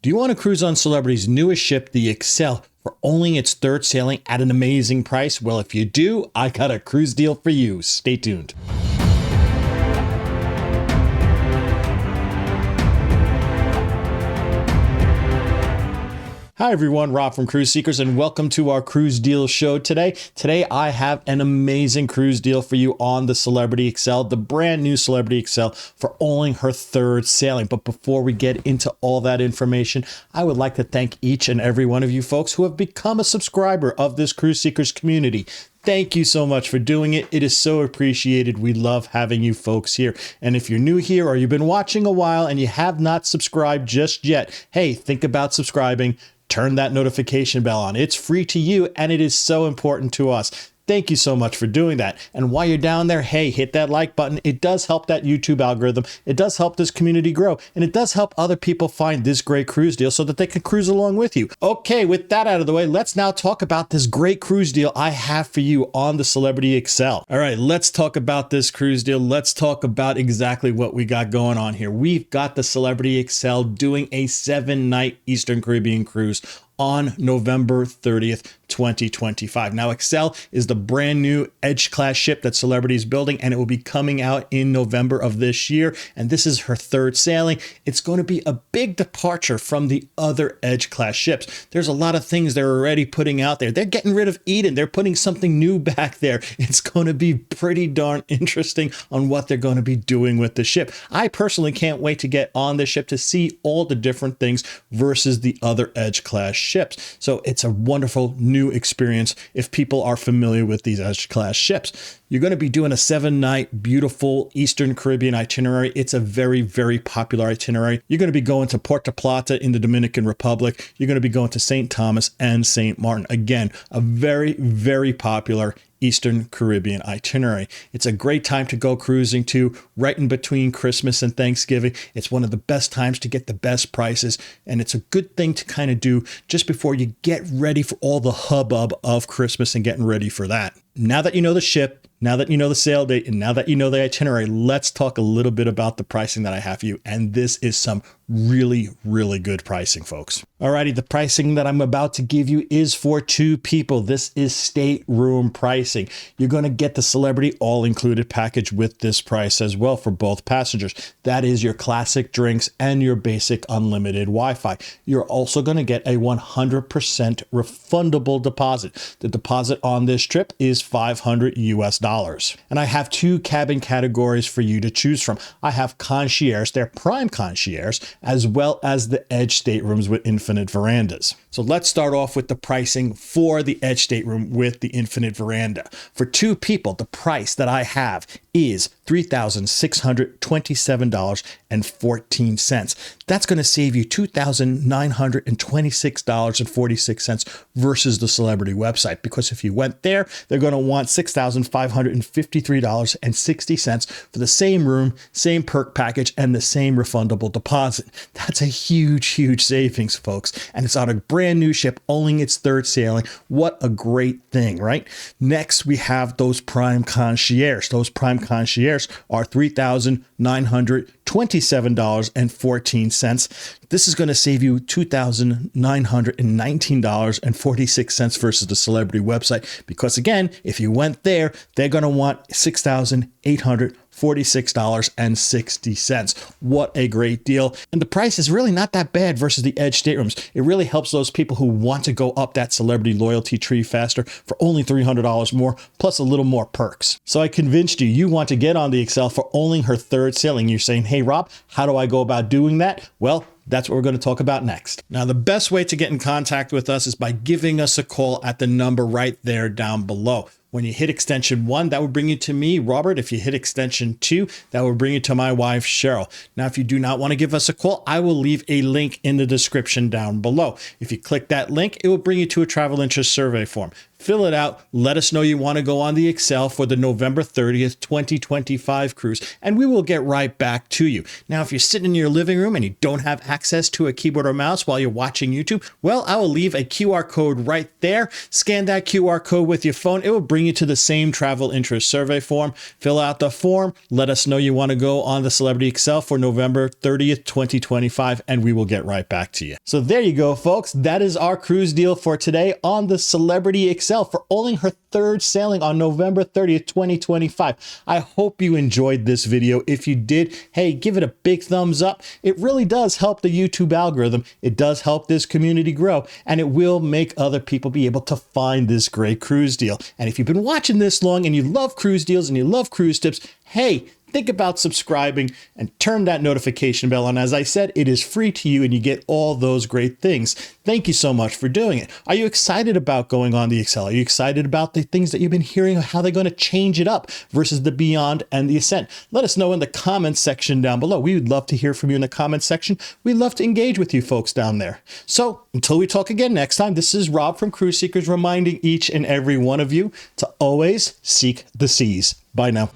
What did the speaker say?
Do you want to cruise on Celebrity's newest ship, the XCel, for only its third sailing at an amazing price? Well, if you do, I got a cruise deal for you. Stay tuned. Hi everyone, Rob from Cruise Seekers, and welcome to our cruise deal show today. Today I have an amazing cruise deal for you on the Celebrity XCel, the brand new Celebrity XCel, for only her third sailing. But before we get into all that information, I would like to thank each and every one of you folks who have become a subscriber of this Cruise Seekers community. Thank you so much for doing it. It is so appreciated. We love having you folks here. And if you're new here or you've been watching a while and you have not subscribed just yet, hey, think about subscribing. Turn that notification bell on. It's free to you and it is so important to us. Thank you so much for doing that. And while you're down there, hey, hit that like button. It does help that YouTube algorithm. It does help this community grow. And it does help other people find this great cruise deal so that they can cruise along with you. Okay, with that out of the way, let's now talk about this great cruise deal I have for you on the Celebrity XCel. All right, let's talk about this cruise deal. Let's talk about exactly what we got going on here. We've got the Celebrity XCel doing a 7-night Eastern Caribbean cruise on November 30th, 2025. Now, XCel is the brand new Edge class ship that Celebrity is building, and it will be coming out in November of this year. And this is her third sailing. It's going to be a big departure from the other Edge class ships. There's a lot of things they're already putting out there. They're getting rid of Eden. They're putting something new back there. It's going to be pretty darn interesting on what they're going to be doing with the ship. I personally can't wait to get on the ship to see all the different things versus the other Edge class ships. So it's a wonderful new experience if people are familiar with these Edge class ships. You're going to be doing a 7-night beautiful Eastern Caribbean itinerary. It's a very, very popular itinerary. You're going to be going to Puerto Plata in the Dominican Republic. You're going to be going to St. Thomas and St. Maarten. Again, a very, very popular Eastern Caribbean itinerary. It's a great time to go cruising to, right in between Christmas and Thanksgiving. It's one of the best times to get the best prices, and it's a good thing to kind of do just before you get ready for all the hubbub of Christmas and getting ready for that. Now that you know the ship, now that you know the sail date, and now that you know the itinerary, let's talk a little bit about the pricing that I have for you. And this is some really, really good pricing, folks. Alrighty, the pricing that I'm about to give you is for 2 people. This is stateroom pricing. You're going to get the Celebrity all-included package with this price as well for both passengers. That is your classic drinks and your basic unlimited Wi-Fi. You're also going to get a 100% refundable deposit. The deposit on this trip is $500 US. And I have 2 cabin categories for you to choose from. I have concierge, they're prime concierge, as well as the Edge staterooms with infinite verandas. So let's start off with the pricing for the Edge stateroom with the infinite veranda. For 2 people, the price that I have is $3,627.14. That's going to save you $2,926.46 versus the Celebrity website, because if you went there, they're going to want $6,553.60 for the same room, same perk package, and the same refundable deposit. That's a huge, huge savings, folks. And it's on a brand new ship, only its third sailing. What a great thing, right? Next, we have those prime concierge. Those prime concierge are $3,927.14. This is going to save you $2,919.46 versus the Celebrity website, because again, if you went there, they're going to want $6,846.60. What a great deal. And the price is really not that bad versus the Edge staterooms. It really helps those people who want to go up that Celebrity loyalty tree faster for only $300 more, plus a little more perks. So I convinced you, you want to get on the XCel for only her third sailing. You're saying, hey Rob, how do I go about doing that? Well, that's what we're going to talk about next. Now, the best way to get in contact with us is by giving us a call at the number right there down below. When you hit extension 1, that would bring you to me, Robert. If you hit extension 2, that will bring you to my wife, Cheryl. Now, if you do not want to give us a call, I will leave a link in the description down below. If you click that link, it will bring you to a travel interest survey form. Fill it out. Let us know you want to go on the XCel for the November 30th, 2025 cruise, and we will get right back to you. Now, if you're sitting in your living room and you don't have access to a keyboard or mouse while you're watching YouTube, well, I will leave a QR code right there. Scan that QR code with your phone. It will bring bring you to the same travel interest survey form. Fill out the form. Let us know you want to go on the Celebrity XCel for November 30th, 2025, and we will get right back to you. So there you go, folks. That is our cruise deal for today on the Celebrity XCel for only her third sailing on November 30th, 2025. I hope you enjoyed this video. If you did, hey, give it a big thumbs up. It really does help the YouTube algorithm. It does help this community grow, and it will make other people be able to find this great cruise deal. And if you've been watching this long and you love cruise deals and you love cruise tips, hey, think about subscribing and turn that notification bell on. As I said, it is free to you and you get all those great things. Thank you so much for doing it. Are you excited about going on the XCel? Are you excited about the things that you've been hearing, how they're going to change it up versus the Beyond and the Ascent? Let us know in the comments section down below. We would love to hear from you in the comments section. We'd love to engage with you folks down there. So until we talk again next time, this is Rob from Cruise Seekers reminding each and every one of you to always seek the seas. Bye now.